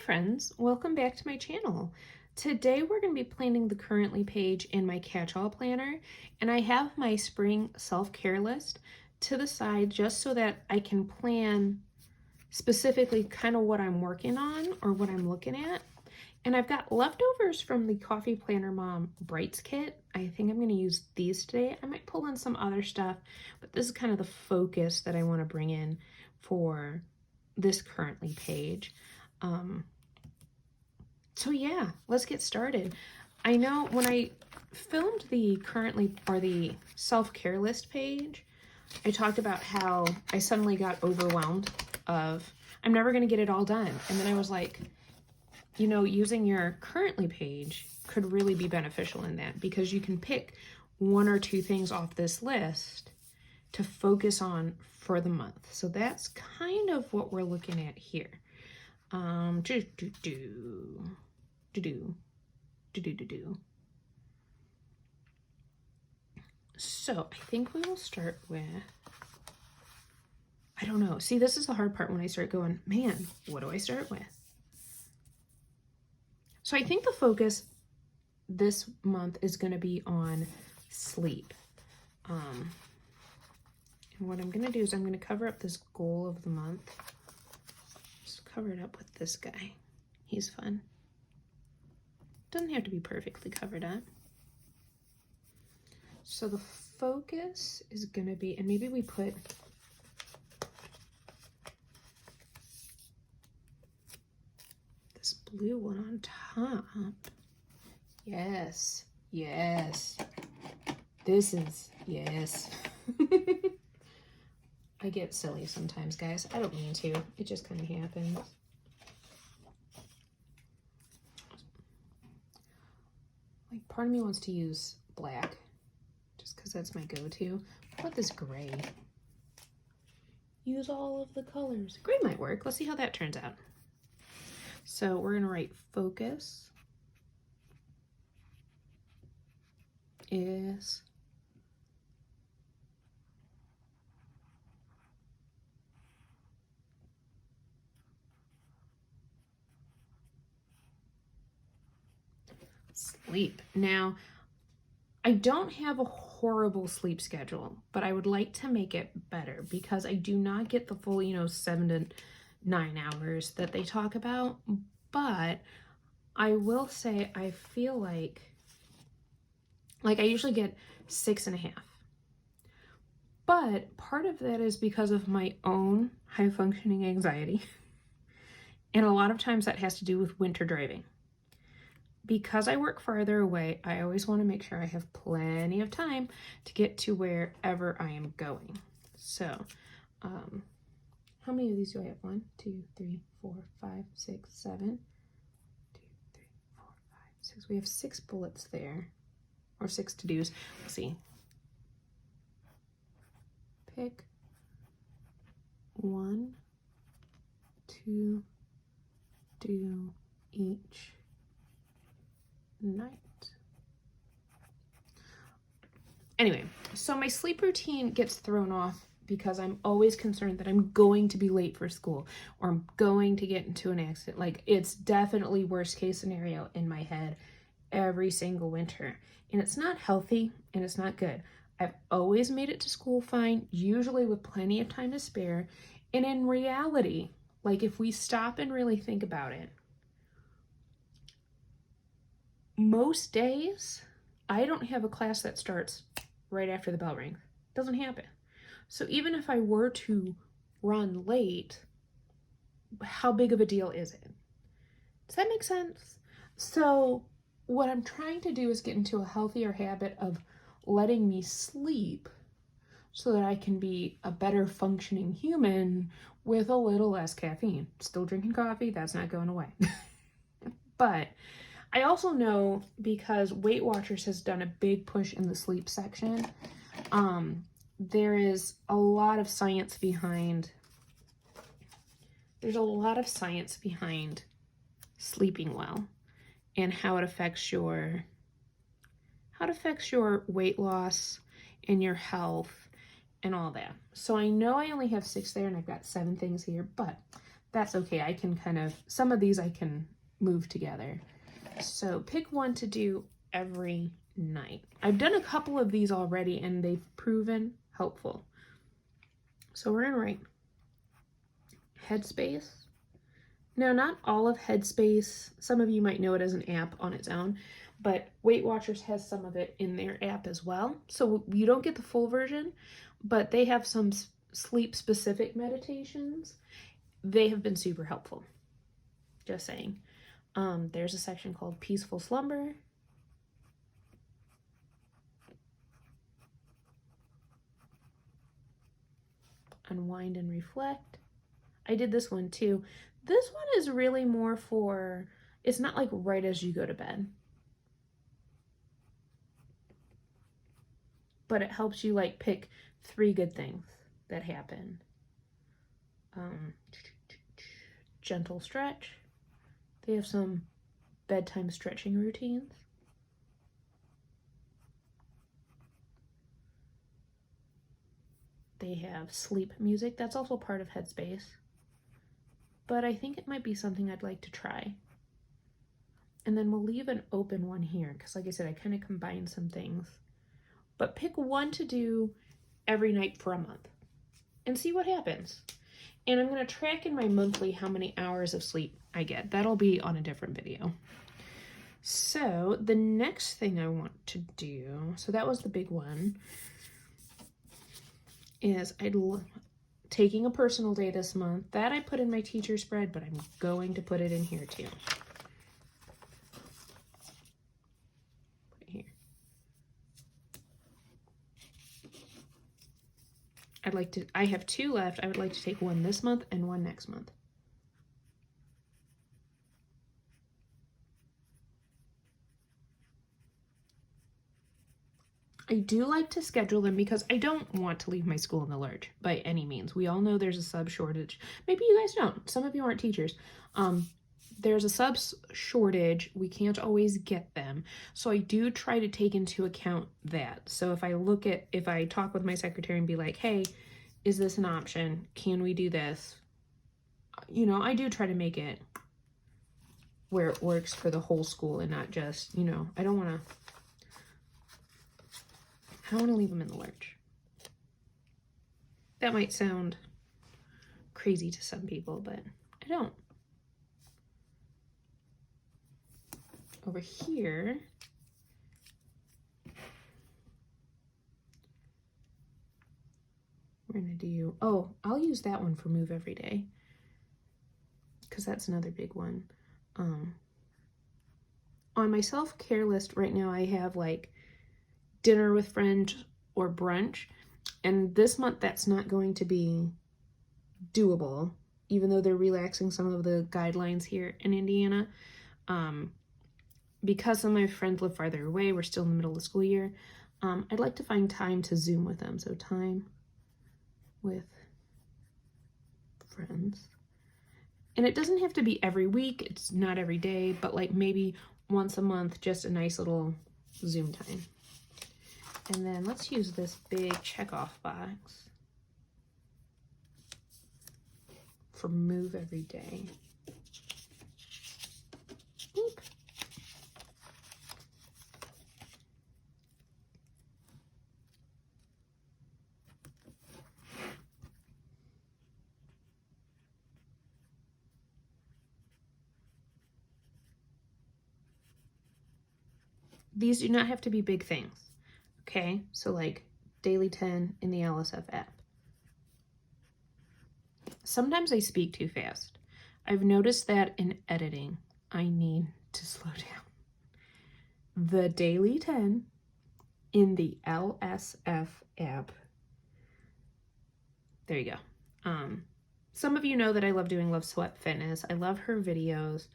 friends, welcome back to my channel. Today we're going to be planning the Currently page in my catch-all planner, and I have my spring self-care list to the side just so that I can plan specifically kind of what I'm working on or what I'm looking at. And I've got leftovers from the Coffee Planner Mom Brights kit. I think I'm going to use these today. I might pull in some other stuff, but this is kind of the focus that I want to bring in for this Currently page. So yeah, let's get started. I know when I filmed the Currently or the self-care list page, I talked about how I suddenly got overwhelmed of I'm never going to get it all done. And then I was like, you know, using your Currently page could really be beneficial in that because you can pick one or two things off this list to focus on for the month. So that's kind of what we're looking at here. So I think we will start with, I don't know. See, this is the hard part when I start going, man, what do I start with? So I think the focus this month is going to be on sleep. And what I'm going to do is I'm going to cover up this goal of the month. Just cover it up with this guy. He's fun. Doesn't have to be perfectly covered up. So the focus is going to be, and maybe we put this blue one on top. Yes, yes. This is, yes. I get silly sometimes, guys. I don't mean to. It just kind of happens. Like, part of me wants to use black just because that's my go-to. What about this gray? Use all of the colors. Gray might work. Let's see how that turns out. So we're going to write focus is sleep. Now, I don't have a horrible sleep schedule, but I would like to make it better because I do not get the full, 7 to 9 hours that they talk about. But I will say I feel like I usually get 6.5. But part of that is because of my own high functioning anxiety. And a lot of times that has to do with winter driving. Because I work farther away, I always want to make sure I have plenty of time to get to wherever I am going. So, how many of these do I have? 1, 2, 3, 4, 5, 6, 7. 2, 3, 4, 5, 6. We have 6 bullets there, or 6 to-dos. Let's see. Pick 1, 2, do each night. Anyway, so my sleep routine gets thrown off because I'm always concerned that I'm going to be late for school or I'm going to get into an accident. Like, it's definitely worst case scenario in my head every single winter. And it's not healthy and it's not good. I've always made it to school fine, usually with plenty of time to spare. And in reality, like, if we stop and really think about it, most days, I don't have a class that starts right after the bell rings. Doesn't happen. So even if I were to run late, how big of a deal is it? Does that make sense? So what I'm trying to do is get into a healthier habit of letting me sleep so that I can be a better functioning human with a little less caffeine. Still drinking coffee, that's not going away. But I also know, because Weight Watchers has done a big push in the sleep section, there is a lot of science behind, sleeping well and how it affects your weight loss and your health and all that. So I know I only have 6 there and I've got 7 things here, but that's okay. I can kind of, some of these I can move together. So pick one to do every night. I've done a couple of these already and they've proven helpful. So we're gonna write Headspace. Now, not all of Headspace, some of you might know it as an app on its own, but Weight Watchers has some of it in their app as well. So you don't get the full version, but they have some sleep-specific meditations. They have been super helpful. Just saying. There's a section called Peaceful Slumber. Unwind and Reflect. I did this one too. This one is really more for, it's not like right as you go to bed, but it helps you like pick 3 good things that happen. Gentle stretch. They have some bedtime stretching routines. They have sleep music. That's also part of Headspace. But I think it might be something I'd like to try. And then we'll leave an open one here because, like I said, I kind of combined some things. But pick one to do every night for a month and see what happens. And I'm going to track in my monthly how many hours of sleep I get. That'll be on a different video. So the next thing I want to do, so that was the big one, is taking a personal day this month. That I put in my teacher spread, but I'm going to put it in here too. Put it here. I have 2 left. I would like to take one this month and one next month. I do like to schedule them because I don't want to leave my school in the lurch by any means. We all know there's a sub shortage. Maybe you guys don't. Some of you aren't teachers. There's a subs shortage. We can't always get them. So I do try to take into account that. So if I talk with my secretary and be like, hey, is this an option? Can we do this? You know, I do try to make it where it works for the whole school and not just, you know, I don't want to leave them in the lurch. That might sound crazy to some people, but I don't. Over here, we're going to do, I'll use that one for move every day because that's another big one. On my self-care list right now, I have like dinner with friends or brunch, and this month that's not going to be doable, even though they're relaxing some of the guidelines here in Indiana. Because some of my friends live farther away, we're still in the middle of the school year, I'd like to find time to Zoom with them. So time with friends. And it doesn't have to be every week, it's not every day, but like maybe once a month, just a nice little Zoom time. And then let's use this big check-off box for move every day. Boop. These do not have to be big things. Okay, so like Daily 10 in the LSF app. Sometimes I speak too fast. I've noticed that in editing, I need to slow down. The Daily 10 in the LSF app. There you go. Some of you know that I love doing Love Sweat Fitness. I love her videos.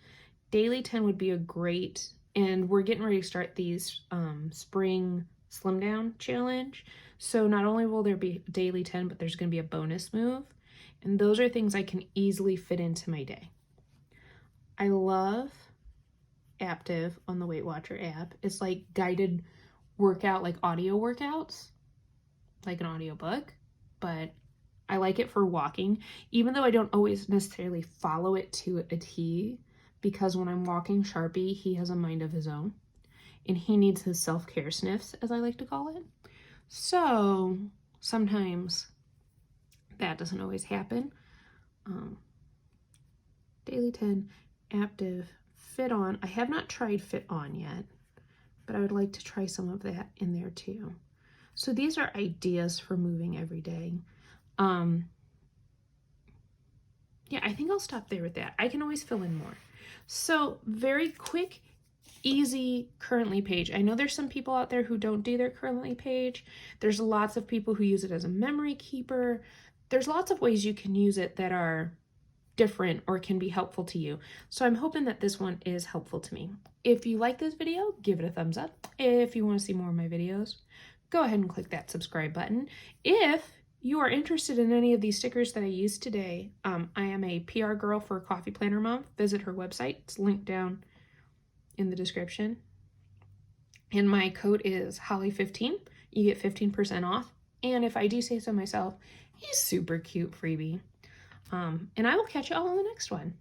Daily 10 would be a great, and we're getting ready to start these spring Slim Down challenge. So not only will there be Daily 10, but there's going to be a bonus move. And those are things I can easily fit into my day. I love Aptive on the Weight Watcher app. It's like guided workout, like audio workouts, like an audiobook. But I like it for walking, even though I don't always necessarily follow it to a T, because when I'm walking Sharpie, he has a mind of his own, and he needs his self-care sniffs, as I like to call it. So sometimes that doesn't always happen. Daily 10, Active, Fit On. I have not tried Fit On yet, but I would like to try some of that in there too. So these are ideas for moving every day. Yeah, I think I'll stop there with that. I can always fill in more. So very quick, easy Currently page. I know there's some people out there who don't do their Currently page. There's lots of people who use it as a memory keeper. There's lots of ways you can use it that are different or can be helpful to you. So I'm hoping that this one is helpful to me. If you like this video, give it a thumbs up. If you want to see more of my videos, go ahead and click that subscribe button. If you are interested in any of these stickers that I used today, I am a PR girl for Coffee Planner Month. Visit her website. It's linked down in the description. And my code is Holly15. You get 15% off. And if I do say so myself, a super cute freebie. And I will catch you all in the next one.